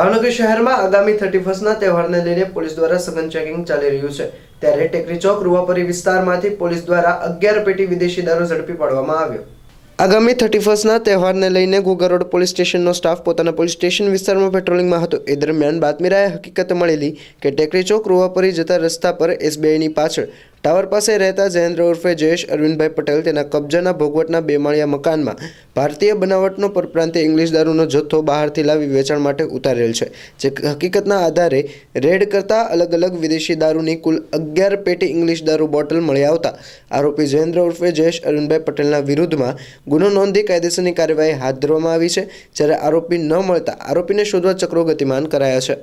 ભાવનગર શહેરમાં આગામી 31ના તહેવારને લઈને પોલીસ દ્વારા સઘન ચેકિંગ ચાલી રહ્યું છે। ત્યારે ટેકરી ચોક રૂવાપરી વિસ્તારમાંથી પોલીસ દ્વારા 11 પેટી વિદેશી દારૂ ઝડપી પાડવામાં આવ્યો। આગામી 31ના તહેવારને લઈને ઘોઘા રોડ પોલીસ સ્ટેશનનો સ્ટાફ પોતાના પોલીસ સ્ટેશન વિસ્તારમાં પેટ્રોલિંગમાં હતો। એ દરમિયાન બાતમીરાએ હકીકત મળેલી કે ટેકરી ચોક રૂવાપરી જતા રસ્તા પર SBIની પાછળ ટાવર પાસે રહેતા જયેન્દ્ર ઉર્ફે જયેશ અરવિંદભાઈ પટેલ તેના કબજાના ભોગવટના 2 માળિયા મકાનમાં ભારતીય બનાવટનો પરપ્રાંતીય ઇંગ્લિશ દારૂનો જથ્થો બહારથી લાવી વેચાણ માટે ઉતારેલ છે। જે હકીકતના આધારે રેડ કરતા અલગ અલગ વિદેશી દારૂની કુલ 11 પેટી ઇંગ્લિશ દારૂ બોટલ મળી આવતા આરોપી જયેન્દ્ર ઉર્ફે જયેશ અરવિંદભાઈ પટેલના વિરુદ્ધમાં ગુનો નોંધી કાયદેસરની કાર્યવાહી હાથ ધરવામાં આવી છે। જ્યારે આરોપી ન મળતા આરોપીને શોધવા ચક્રો ગતિમાન કરાયા છે।